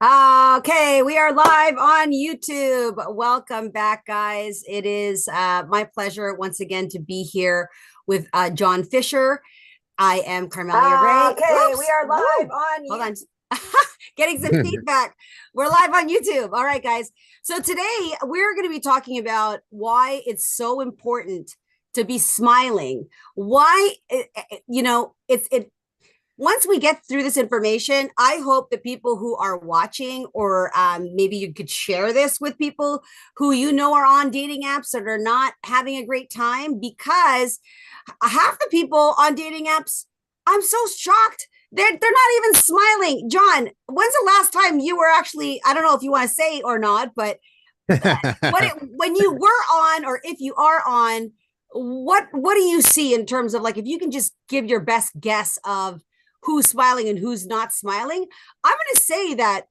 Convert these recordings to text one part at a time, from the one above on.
Okay, we are live on YouTube. Welcome back, guys. It is my pleasure once again to be here with John Fisher. I am Carmelia Ray. Okay, we Oops, are live woo. on Hold you. on. Getting some feedback. We're live on YouTube. All right, guys. So today we're going to be talking about why it's so important to be smiling. Why, it once we get through this information, I hope that people who are watching, or maybe you could share this with people who you know are on dating apps that are not having a great time, because half the people on dating apps, I'm so shocked. They're not even smiling. John, when's the last time you were actually, I don't know if you want to say or not, but when you were on, or if you are on, what do you see in terms of, like, if you can just give your best guess of who's smiling and who's not smiling? I'm going to say that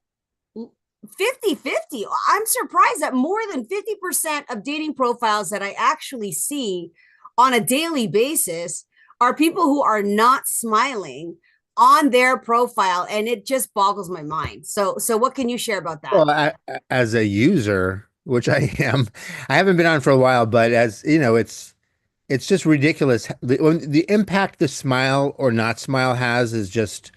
50-50. I'm surprised that more than 50% of dating profiles that I actually see on a daily basis are people who are not smiling on their profile, and it just boggles my mind. So what can you share about that? Well, as a user, which I am, I haven't been on for a while, but as you know, it's just ridiculous. The impact the smile or not smile has is just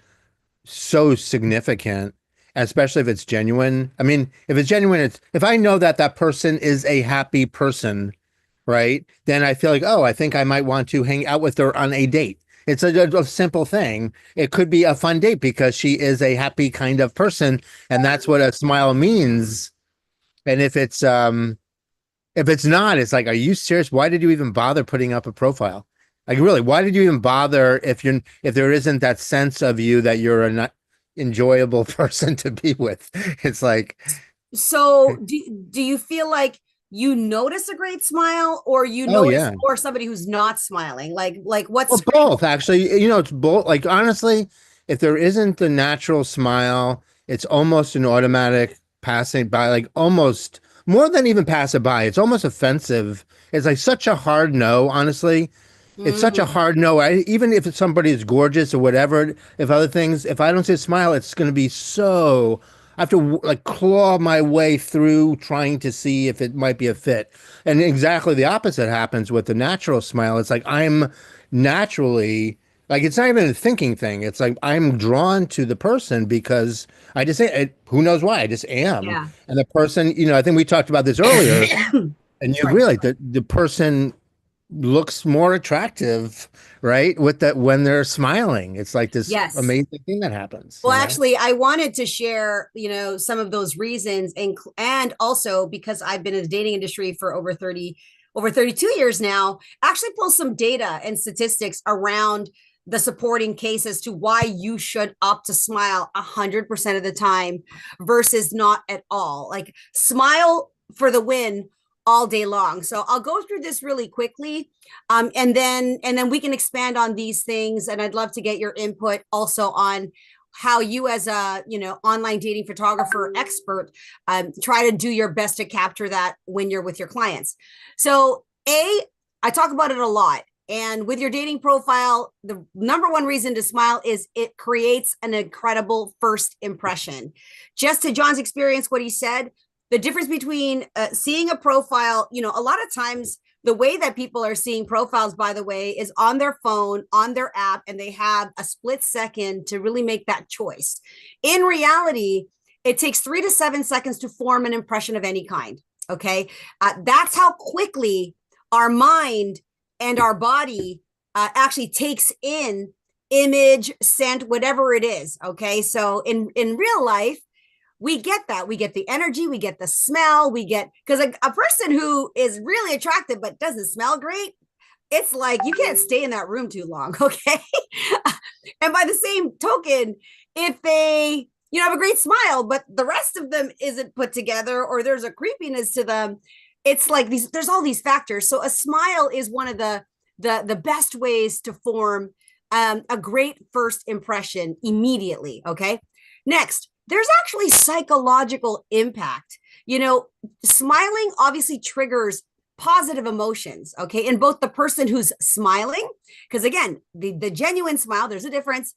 so significant, especially if it's genuine. I mean, if it's genuine, it's if I know that that person is a happy person, right? Then I feel like, oh, I think I might want to hang out with her on a date. It's a simple thing. It could be a fun date because she is a happy kind of person, and that's what a smile means. And if it's not, it's like, are you serious? Why did you even bother putting up a profile? Like, really, why did you even bother if there isn't that sense of you that you're a not enjoyable person to be with? It's like, So do you feel like you notice a great smile, or you oh notice yeah. more somebody who's not smiling? Like Well, what's both actually. It's both. Like honestly, if there isn't the natural smile, it's almost an automatic passing by, like almost more than even pass it by. It's almost offensive. It's like such a hard no, honestly. It's such a Mhm. hard no. Even if somebody is gorgeous or whatever, if other things, if I don't see a smile, it's going to be so. I have to like claw my way through trying to see if it might be a fit. And exactly the opposite happens with the natural smile. It's like I'm naturally like it's not even a thinking thing. It's like I'm drawn to the person because I just say who knows why I just am. Yeah. And the person, I think we talked about this earlier, and you Sorry. agree, like the person looks more attractive, right? With that when they're smiling. It's like this Yes. amazing thing that happens, Well, actually, I wanted to share, some of those reasons, and also because I've been in the dating industry for over 32 years now, actually pull some data and statistics around the supporting case as to why you should opt to smile 100% of the time versus not at all. Like, smile for the win all day long. So I'll go through this really quickly, and then we can expand on these things, and I'd love to get your input also on how you, as a online dating photographer expert, try to do your best to capture that when you're with your clients. So I talk about it a lot, and with your dating profile, the number one reason to smile is it creates an incredible first impression. Just to John's experience, what he said, the difference between seeing a profile, a lot of times the way that people are seeing profiles, by the way, is on their phone, on their app, and they have a split second to really make that choice. In reality, it takes 3 to 7 seconds to form an impression of any kind. Okay. That's how quickly our mind and our body actually takes in image, scent, whatever it is. Okay. So in real life, we get that. We get the energy, we get the smell, we get, because a person who is really attractive but doesn't smell great, it's like you can't stay in that room too long. Okay. And by the same token, if they, have a great smile, but the rest of them isn't put together, or there's a creepiness to them, it's like there's all these factors. So a smile is one of the best ways to form a great first impression immediately. Okay. Next, there's actually psychological impact. Smiling obviously triggers positive emotions, okay, in both the person who's smiling, because again, the genuine smile, there's a difference,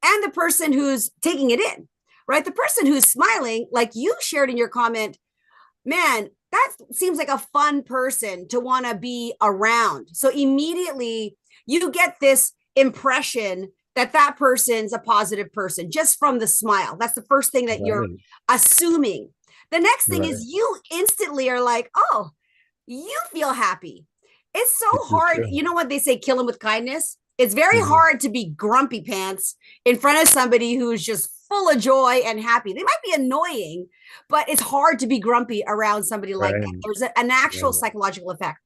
and the person who's taking it in, right? The person who's smiling, like you shared in your comment, man, that seems like a fun person to want to be around. So immediately you get this impression that that person's a positive person just from the smile. That's the first thing that you're Right. assuming. The next thing Right. is you instantly are like, oh, you feel happy. It's so This is hard. true. You know what they say, kill them with kindness? It's very Mhm. hard to be grumpy pants in front of somebody who's just full of joy and happy. They might be annoying, but it's hard to be grumpy around somebody like that. Right. There's an actual Right. psychological effect.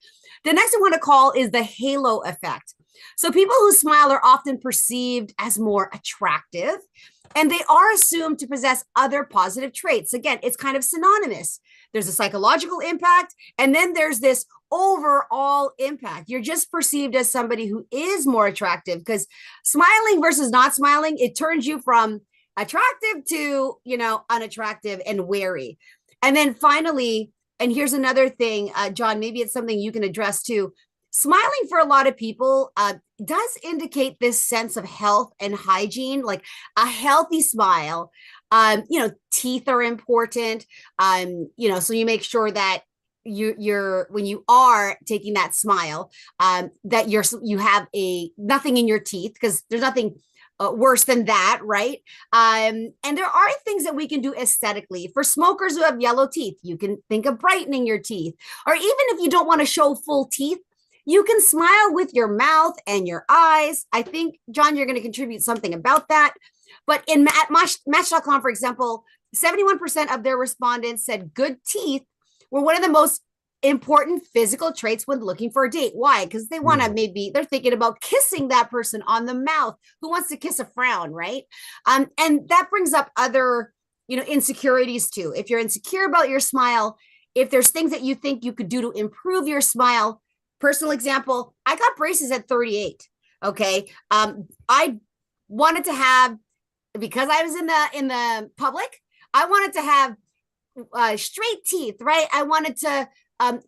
The next I want to call is the halo effect. So people who smile are often perceived as more attractive and they are assumed to possess other positive traits. Again, it's kind of synonymous. There's a psychological impact, and then there's this overall impact. You're just perceived as somebody who is more attractive because smiling versus not smiling, it turns you from attractive to, unattractive and wary. And then finally, and here's another thing, John, maybe it's something you can address too. Smiling for a lot of people does indicate this sense of health and hygiene, like a healthy smile. Teeth are important. So you make sure that you're when you are taking that smile, that you have a nothing in your teeth because there's nothing worse than that, right? And there are things that we can do aesthetically. For smokers who have yellow teeth, you can think of brightening your teeth. Or even if you don't want to show full teeth, you can smile with your mouth and your eyes. I think, John, you're going to contribute something about that. But at Match.com, for example, 71% of their respondents said good teeth were one of the most important physical traits when looking for a date. Why? Because they want to Mm. they're thinking about kissing that person on the mouth. Who wants to kiss a frown, right? And that brings up other, insecurities too. If you're insecure about your smile, if there's things that you think you could do to improve your smile, personal example, I got braces at 38. Okay. I wanted to have, because I was in the public, I wanted to have straight teeth, right? I wanted to um,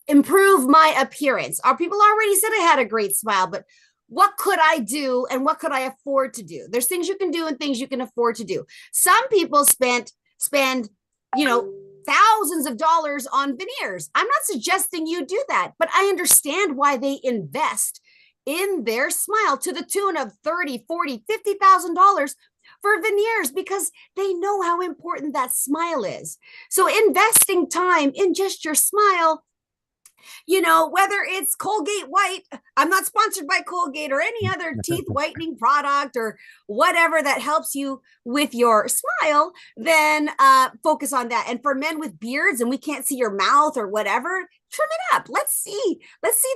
improve my appearance. Our people already said I had a great smile, but what could I do and what could I afford to do? There's things you can do and things you can afford to do. Some people spend, thousands of dollars on veneers. I'm not suggesting you do that, but I understand why they invest in their smile to the tune of 30, 40, $50,000 for veneers because they know how important that smile is. So investing time in just your smile, whether it's Colgate White, I'm not sponsored by Colgate or any other teeth whitening product or whatever that helps you with your smile, then focus on that. And for men with beards and we can't see your mouth or whatever, trim it up. Let's see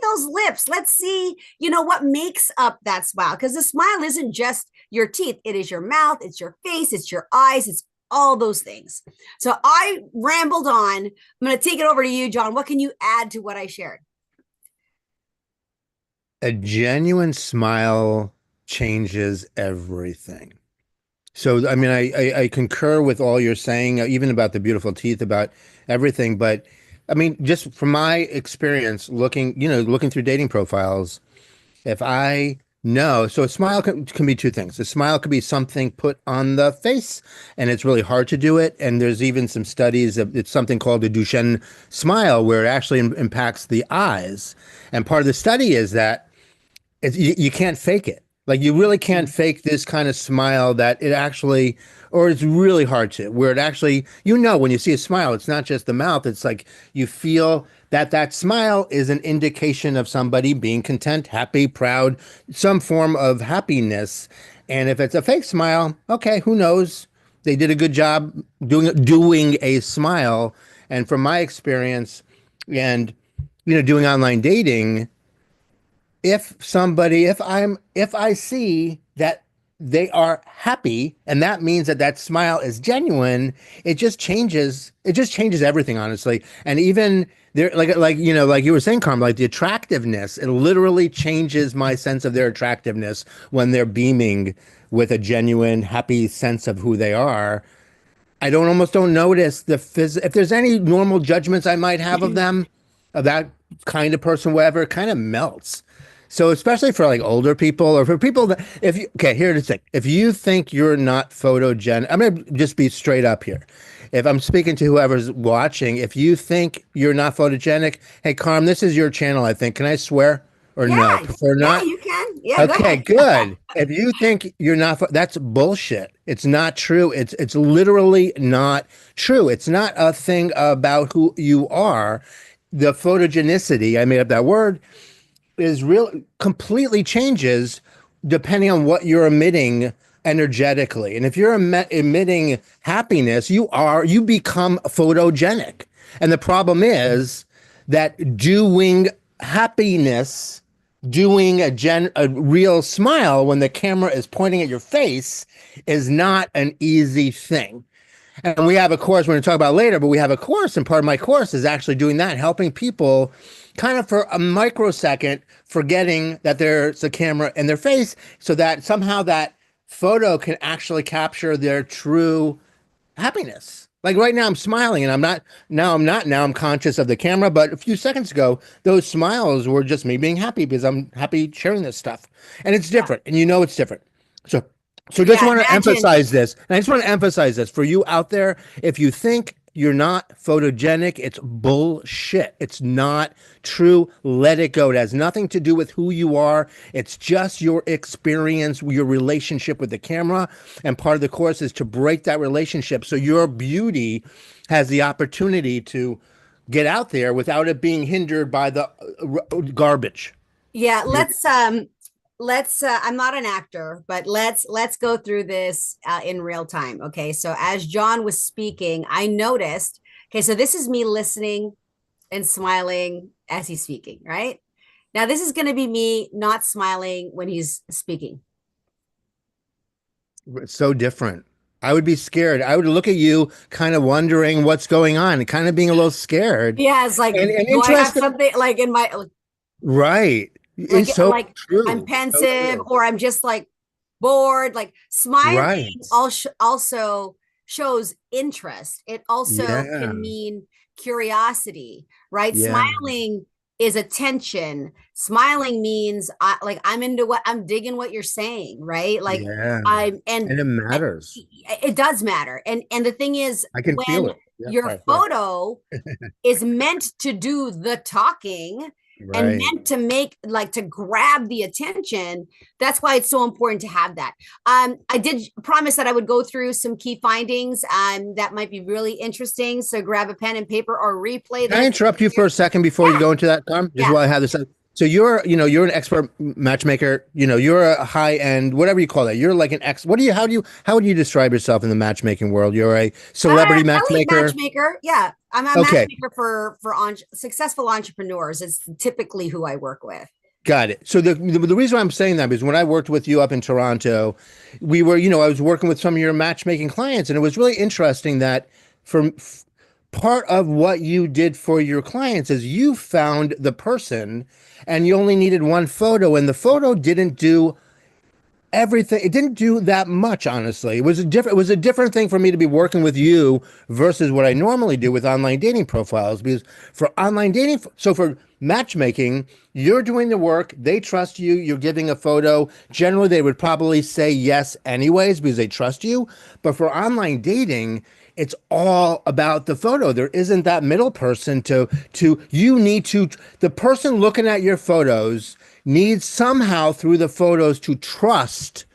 those lips. Let's see, what makes up that smile. Because the smile isn't just your teeth, it is your mouth, it's your face, it's your eyes, it's all those things. So I rambled on. I'm going to take it over to you, John. What can you add to what I shared? A genuine smile changes everything. So, I mean, I concur with all you're saying, even about the beautiful teeth, about everything. But I mean, just from my experience looking through dating profiles, if I know, so a smile can be two things. A smile could be something put on the face, and it's really hard to do it. And there's even some studies of it's something called the Duchenne smile, where it actually impacts the eyes. And part of the study is that you can't fake it. Like you really can't fake this kind of smile that it actually, or it's really hard to, where it actually, when you see a smile, it's not just the mouth. It's like you feel that that smile is an indication of somebody being content, happy, proud, some form of happiness. And if it's a fake smile, okay, who knows? They did a good job doing a smile. And from my experience and, doing online dating, if I see that they are happy and that means that that smile is genuine, it just changes everything, honestly. And even there, like you were saying, Carmen, like the attractiveness, it literally changes my sense of their attractiveness when they're beaming with a genuine happy sense of who they are. I almost don't notice if there's any normal judgments I might have of them, of that kind of person, whatever, it kind of melts. So especially for like older people or for people that if you okay, here's the thing. If you think you're not photogenic, I'm gonna just be straight up here. If I'm speaking to whoever's watching, if you think you're not photogenic, hey Carm, this is your channel, I think. Can I swear or no? Yeah, Prefer yeah, not? you can. Yeah, go Okay, ahead. good. If you think you're not, that's bullshit. It's not true. It's literally not true. It's not a thing about who you are. The photogenicity, I made up that word, is real completely changes depending on what you're emitting energetically. And if you're emitting happiness, you become photogenic. And the problem is that doing happiness, doing a real smile when the camera is pointing at your face is not an easy thing. And we have a course we're going to talk about later, but we have a course, and part of my course is actually doing that, helping people kind of for a microsecond forgetting that there's a camera in their face so that somehow that photo can actually capture their true happiness. Like right now, I'm smiling and now I'm conscious of the camera. But a few seconds ago, those smiles were just me being happy because I'm happy sharing this stuff. And it's Yeah. different. And you know it's different. So, so just Yeah, want to imagine. emphasize this. And I just want to emphasize this for you out there. If you think you're not photogenic, it's bullshit. It's not true. Let it go. It has nothing to do with who you are. It's just your experience, your relationship with the camera. And part of the course is to break that relationship so your beauty has the opportunity to get out there without it being hindered by the garbage. Yeah, let's I'm not an actor, but let's go through this in real time. Okay, so as John was speaking, I noticed, okay, so this is me listening and smiling as he's speaking, right? Now this is going to be me not smiling when he's speaking. It's so different. I would be scared. I would look at you kind of wondering what's going on, kind of being a little scared Yeah, it's like, and do I have interested. something like in my Right. It's so like I'm true. So pensive true. or I'm just like bored. Like smiling Right. also shows interest. It also Yeah. can mean curiosity, right? Yeah. Smiling is attention. Smiling means like I'm into what I'm digging what you're saying, right? Like Yeah. I'm And it matters. it does matter. And the thing is I can feel when it. Yeah. your Sorry. Go ahead. photo is meant to do the talking and Right. meant to make like to grab the attention. That's why it's so important to have that. I did promise that I would go through some key findings that might be really interesting, so grab a pen and paper or replay Can I this. interrupt you for a second before you Yeah, go into that, Tom? Just yeah. while I have this. So you're an expert matchmaker. You're a high end, whatever you call that. You're like an what do you, how would you describe yourself in the matchmaking world? You're a celebrity Elite matchmaker. matchmaker. Yeah, I'm a Okay. matchmaker for successful entrepreneurs. It's typically who I work with. Got it. So the reason I'm saying that is when I worked with you up in Toronto, I was working with some of your matchmaking clients, and it was really interesting that from part of what you did for your clients is you found the person and you only needed one photo, and the photo didn't do everything. It didn't do that much, honestly. It was a different thing for me to be working with you versus what I normally do with online dating profiles. Because for online dating, so for matchmaking, you're doing the work, they trust you, you're giving a photo. Generally, they would probably say yes anyways because they trust you. But for online dating, it's all about the photo. There isn't that middle person to you need to the person looking at your photos needs somehow through the photos to trust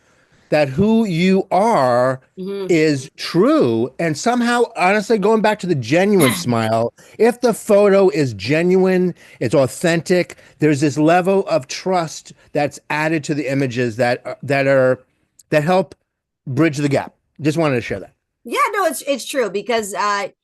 that who you are Mhm. is true. And somehow, honestly, going back to the genuine smile, if the photo is genuine, it's authentic, there's this level of trust that's added to the images that help bridge the gap. Just wanted to share that. Yeah, no, it's true because a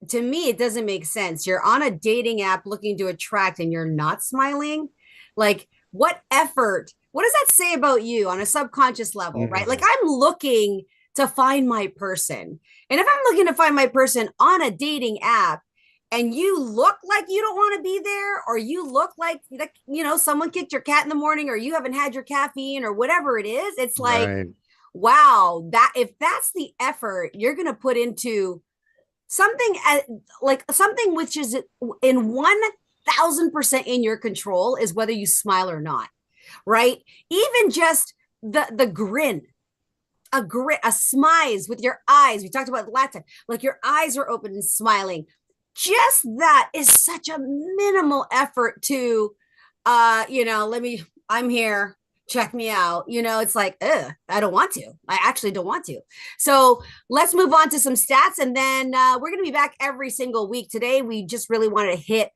to me it doesn't make sense. You're on a dating app looking to attract and you're not smiling. Like what effort? What does that say about you on a subconscious level, right? Like Mm. I'm looking to find my person. And if I'm looking to find my person on a dating app and you look like you don't want to be there or you look like someone kicked your cat in the morning or you haven't had your caffeine or whatever it is, it's like Right. wow, that if that's the effort you're going to put into something like something which is in 1000% in your control is whether you smile or not, right? Even just the grin, a smize with your eyes. We talked about Latin, like your eyes are open and smiling. Just that is such a minimal effort to, I'm here, check me out. It's like, I don't want to. I actually don't want to. So let's move on to some stats, and then we're going to be back every single week. Today, we just really wanted to hit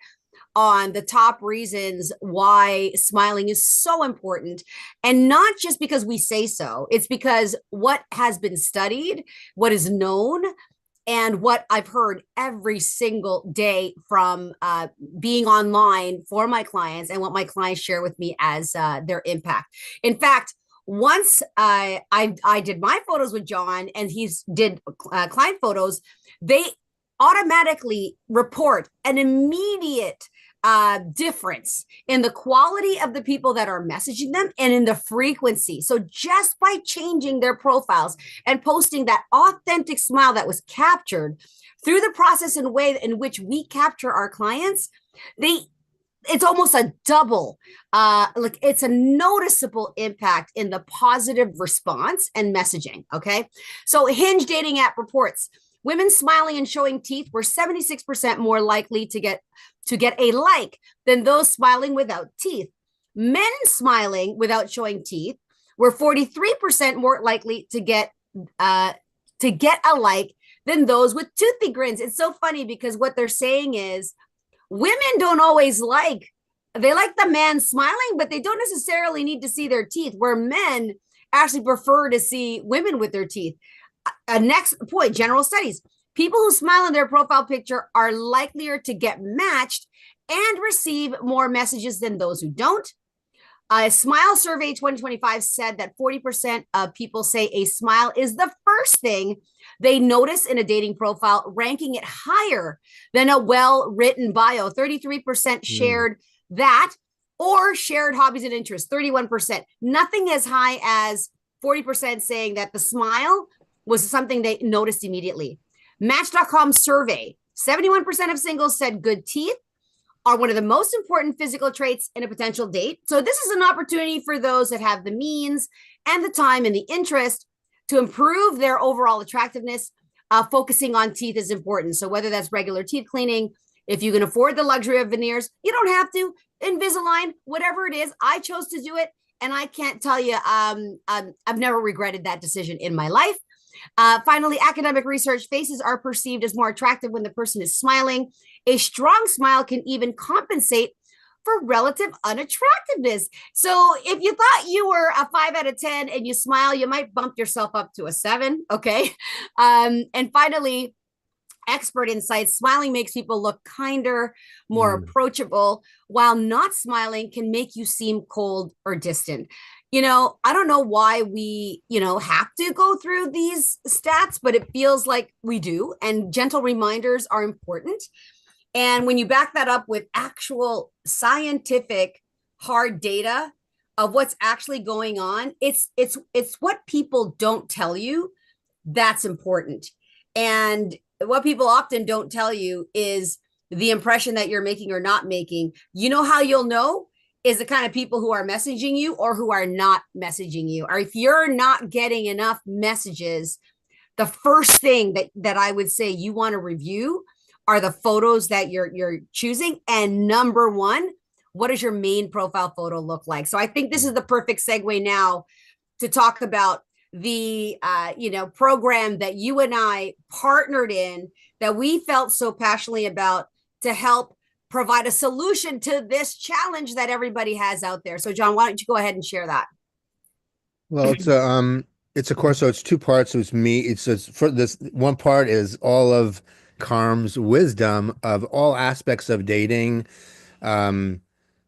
on the top reasons why smiling is so important. And not just because we say so, it's because what has been studied, what is known, and what I've heard every single day from being online for my clients, and what my clients share with me as their impact. In fact, once I did my photos with John, and he's did client photos, they automatically report an immediate difference in the quality of the people that are messaging them and in the frequency. So just by changing their profiles and posting that authentic smile that was captured through the process and way in which we capture our clients, it's almost a double, like it's a noticeable impact in the positive response and messaging. Okay. So Hinge dating app reports women smiling and showing teeth were 76% more likely to get a like than those smiling without teeth. Men smiling without showing teeth were 43% more likely to get a like than those with toothy grins. It's so funny because what they're saying is women don't always they like the man smiling, but they don't necessarily need to see their teeth, where men actually prefer to see women with their teeth. Next point, general studies. People who smile in their profile picture are likelier to get matched and receive more messages than those who don't. A Smile Survey 2025 said that 40% of people say a smile is the first thing they notice in a dating profile, ranking it higher than a well-written bio. 33% shared that, or shared hobbies and interests, 31%. Nothing as high as 40% saying that the smile was something they noticed immediately. Match.com survey, 71% of singles said good teeth are one of the most important physical traits in a potential date. So this is an opportunity for those that have the means and the time and the interest to improve their overall attractiveness. Focusing on teeth is important. So whether that's regular teeth cleaning, if you can afford the luxury of veneers, you don't have to. Invisalign, whatever it is, I chose to do it. And I can't tell you, I've never regretted that decision in my life. Finally, academic research, faces are perceived as more attractive when the person is smiling. A strong smile can even compensate for relative unattractiveness. So if you thought you were a 5 out of 10 and you smile, you might bump yourself up to a 7. Okay. And finally, expert insights, smiling makes people look kinder, more approachable, while not smiling can make you seem cold or distant. I don't know why we, have to go through these stats, but it feels like we do. And gentle reminders are important. And when you back that up with actual scientific hard data of what's actually going on, it's what people don't tell you that's important. And what people often don't tell you is the impression that you're making or not making. You know how you'll know? Is the kind of people who are messaging you or who are not messaging you. Or if you're not getting enough messages, the first thing that I would say you want to review are the photos that you're choosing. And number one, what does your main profile photo look like? So I think this is the perfect segue now to talk about the program that you and I partnered in, that we felt so passionately about, to help provide a solution to this challenge that everybody has out there. So John, why don't you go ahead and share that? Well, it's a course, so it's 2 parts. So it's me. For this one part is all of Carm's wisdom of all aspects of dating,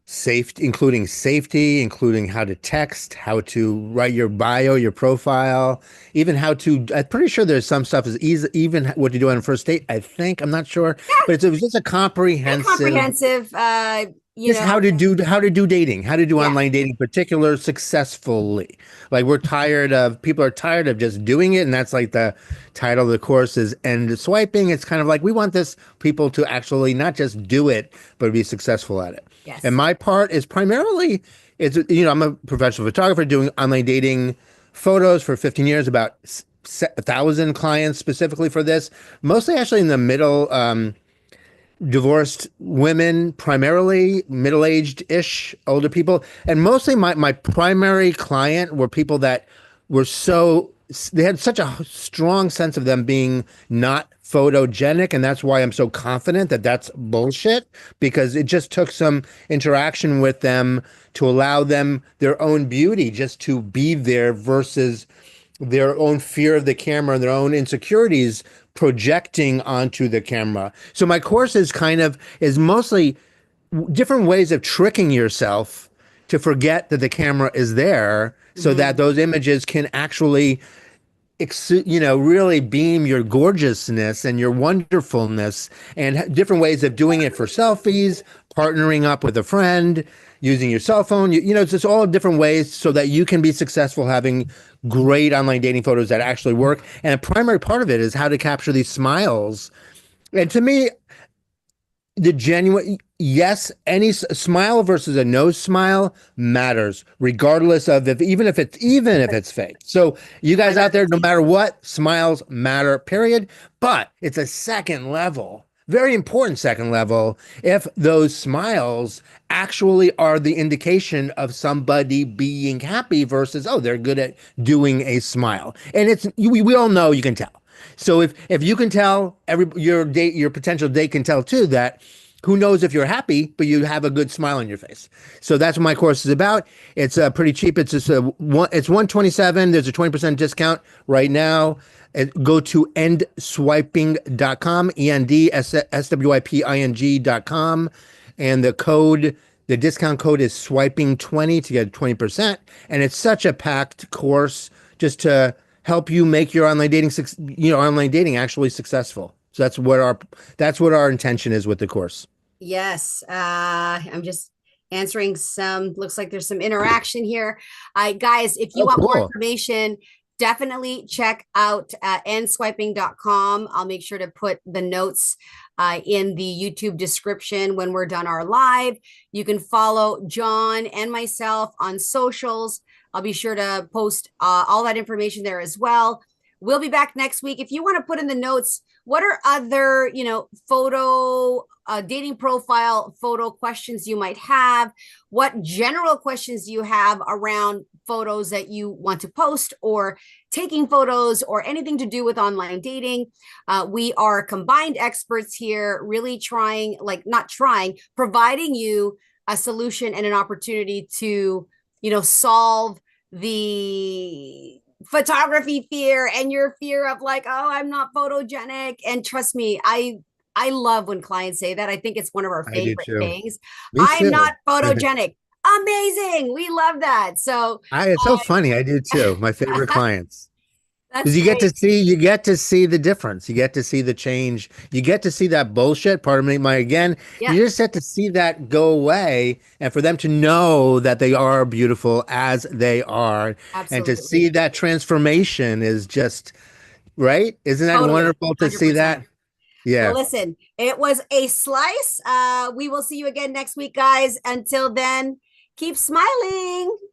safety, including how to text, how to write your bio, your profile, even how to, I'm pretty sure there's some stuff is easy, even what to do on a first date. I'm not sure, but it was just a comprehensive you Just know, how to do dating, how to do yeah, online dating, in particular successfully. Like people are tired of just doing it, and that's like the title of the course is End Swiping. It's kind of like we want this people to actually not just do it, but be successful at it. And yes. my part is primarily I'm a professional photographer doing online dating photos for 15 years, about 1,000 clients specifically for this, mostly actually in the middle. Divorced women, primarily middle-aged-ish, older people. And mostly my primary client were people that were they had such a strong sense of them being not photogenic. And that's why I'm so confident that that's bullshit, because it just took some interaction with them to allow them their own beauty just to be there versus their own fear of the camera and their own insecurities projecting onto the camera. So my course is mostly different ways of tricking yourself to forget that the camera is there so that Hmm. those images can actually really beam your gorgeousness and your wonderfulness, and different ways of doing it for selfies, partnering up with a friend, using your cell phone. It's just all different ways so that you can be successful having great online dating photos that actually work. And a primary part of it is how to capture these smiles. And to me, the genuine, yes, any smile versus a no smile matters, regardless of even if it's fake. So you guys out there, no 100%. matter what, smiles matter, period. But it's a second level, very important second level, if those smiles actually are the indication of somebody being happy versus, oh, they're good at doing a smile. And we all know you can tell. So if you can tell, your potential date can tell too, that who knows if you're happy, but you have a good smile on your face. So that's what my course is about. It's pretty cheap. It's 127. There's a 20% discount right now. Go to endswiping.com, ENDSWIPING.com, and the discount code is swiping20 to get 20%. And it's such a packed course just to help you make your online dating actually successful. So that's what our intention is with the course. Yes. I'm just answering some, looks like there's some interaction here. Guys, if you Oh, want more cool. information, definitely check out nswiping.com. I'll make sure to put the notes in the YouTube description when we're done our live. You can follow John and myself on socials. I'll be sure to post all that information there as well. We'll be back next week. If you want to put in the notes, what are other, photo, dating profile photo questions you might have? What general questions do you have around photos that you want to post, or taking photos, or anything to do with online dating? We are combined experts here, really trying, like not trying, providing you a solution and an opportunity to, solve the photography fear and your fear of like, oh, I'm not photogenic. And trust me, I love when clients say that. I think it's one of our I do favorite too. things. Me I'm too. not photogenic. Amazing. We love that. So It's so funny. I do too. My favorite clients. that's Because great. you get to see the difference. You get to see the change. You get to see that bullshit. Pardon me, again, Yeah, you just get to see that go away, and for them to know that they are beautiful as they are, and to see absolutely. that transformation is just right. Isn't that Totally. wonderful to see 100%. that? Well, Yeah. listen, it was a slice. We will see you again next week, guys. Until then, keep smiling.